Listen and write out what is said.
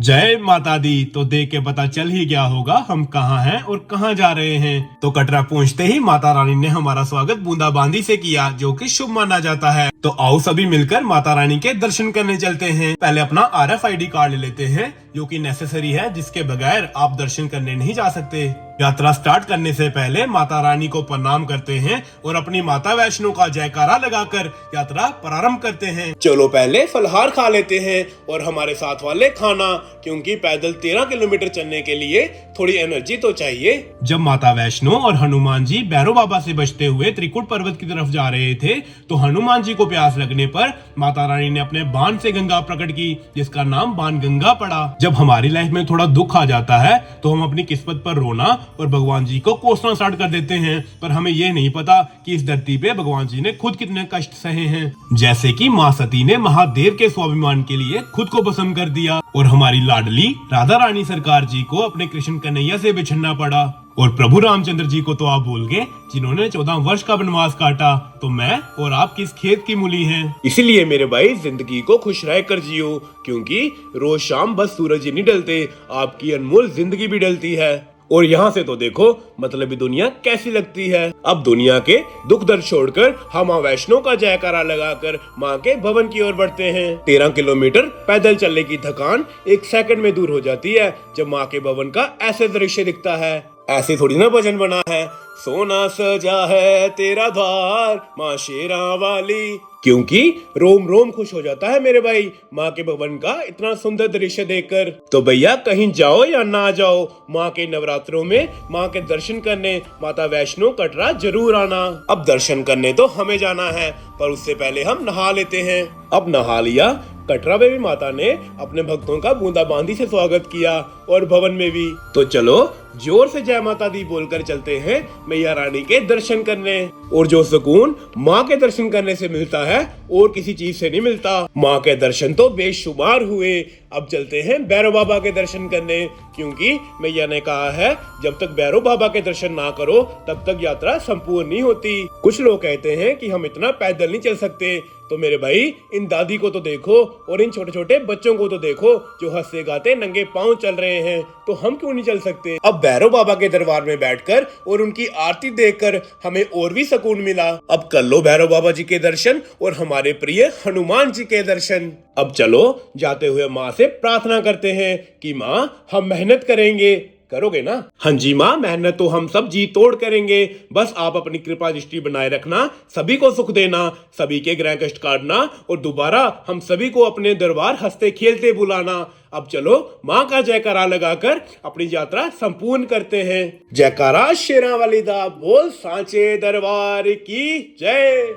जय माता दी। तो देख के पता चल ही गया होगा हम कहाँ हैं और कहाँ जा रहे हैं। तो कटरा पहुँचते ही माता रानी ने हमारा स्वागत बूंदाबांदी से किया, जो कि शुभ माना जाता है। तो आओ सभी मिलकर माता रानी के दर्शन करने चलते हैं। पहले अपना RFID कार्ड ले लेते हैं, जो कि नेसेसरी है, जिसके बगैर आप दर्शन करने नहीं जा सकते। यात्रा स्टार्ट करने से पहले माता रानी को प्रणाम करते हैं और अपनी माता वैष्णो का जयकारा लगाकर यात्रा प्रारंभ करते हैं। चलो पहले फलहार खा लेते हैं और हमारे साथ वाले खाना, क्योंकि पैदल 13 किलोमीटर चलने के लिए थोड़ी एनर्जी तो चाहिए। जब माता वैष्णो और हनुमान जी भैरव बाबा से बचते हुए त्रिकुट पर्वत की तरफ जा रहे थे, तो हनुमान जी को प्यास लगने पर माता रानी ने अपने बाण से गंगा प्रकट की, जिसका नाम बाण गंगा पड़ा। जब हमारी लाइफ में थोड़ा दुख आ जाता है तो हम अपनी किस्मत पर रोना और भगवान जी को कोसना स्टार्ट कर देते हैं, पर हमें ये नहीं पता कि इस धरती पे भगवान जी ने खुद कितने कष्ट सहे हैं। जैसे कि माँ सती ने महादेव के स्वाभिमान के लिए खुद को भस्म कर दिया और हमारी लाडली राधा रानी सरकार जी को अपने कृष्ण कन्हैया से बिछड़ना पड़ा। और प्रभु रामचंद्र जी को तो आप भूल गए, जिन्होंने 14 वर्ष का वनवास काटा। तो मैं और आप किस खेत की मूली हैं। इसीलिए मेरे भाई जिंदगी को खुश रह कर जियो, क्योंकि रोज शाम बस सूरज ही नहीं ढलते, आपकी अनमोल जिंदगी भी ढलती है। और यहाँ से तो देखो मतलबी दुनिया कैसी लगती है। अब दुनिया के दुख दर्द छोड़कर हम माँ वैष्णो का जयकारा लगाकर माँ के भवन की ओर बढ़ते हैं। 13 किलोमीटर पैदल चलने की थकान 1 सेकंड में दूर हो जाती है जब माँ के भवन का ऐसे दृश्य दिखता है। ऐसे थोड़ी ना भजन बना है, सोना सजा है तेरा द्वार माँ शेरा वाली, क्योंकि रोम रोम खुश हो जाता है मेरे भाई माँ के भवन का इतना सुंदर दृश्य देखकर। तो भैया कहीं जाओ या ना जाओ, माँ के नवरात्रों में माँ के दर्शन करने माता वैष्णो कटरा जरूर आना। अब दर्शन करने तो हमें जाना है, पर उससे पहले हम नहा लेते हैं। अब नहा लिया, कटरा में भी माता ने अपने भक्तों का बूंदाबांदी से स्वागत किया और भवन में भी। तो चलो जोर से जय माता दी बोलकर चलते हैं मैया रानी के दर्शन करने। और जो सुकून माँ के दर्शन करने से मिलता है और किसी चीज से नहीं मिलता। माँ के दर्शन तो बेशुमार हुए, अब चलते हैं भैरव बाबा के दर्शन करने, क्योंकि मैया ने कहा है जब तक भैरव बाबा के दर्शन ना करो तब तक यात्रा संपूर्ण नहीं होती। कुछ लोग कहते हैं कि हम इतना पैदल नहीं चल सकते, तो मेरे भाई इन दादी को तो देखो और इन छोटे छोटे बच्चों को तो देखो जो हंसते गाते नंगे पांव चल रहे हैं, तो हम क्यों नहीं चल सकते। अब भैरव बाबा के दरबार में बैठकर और उनकी आरती देखकर हमें और भी सुकून मिला। अब कर लो भैरव बाबा जी के दर्शन और हमारे प्रिय हनुमान जी के दर्शन। अब चलो जाते हुए माँ से प्रार्थना करते हैं कि माँ हम मेहनत करेंगे, करोगे ना। हाँ जी माँ, मेहनत तो हम सब जी तोड़ करेंगे, बस आप अपनी कृपा दृष्टि बनाए रखना, सभी को सुख देना, सभी के ग्रह कष्ट काटना और दोबारा हम सभी को अपने दरबार हंसते खेलते बुलाना। अब चलो माँ का जयकारा लगाकर अपनी यात्रा संपूर्ण करते हैं। जयकारा शेरा वाली दा बोल सांचे दरबार की जय।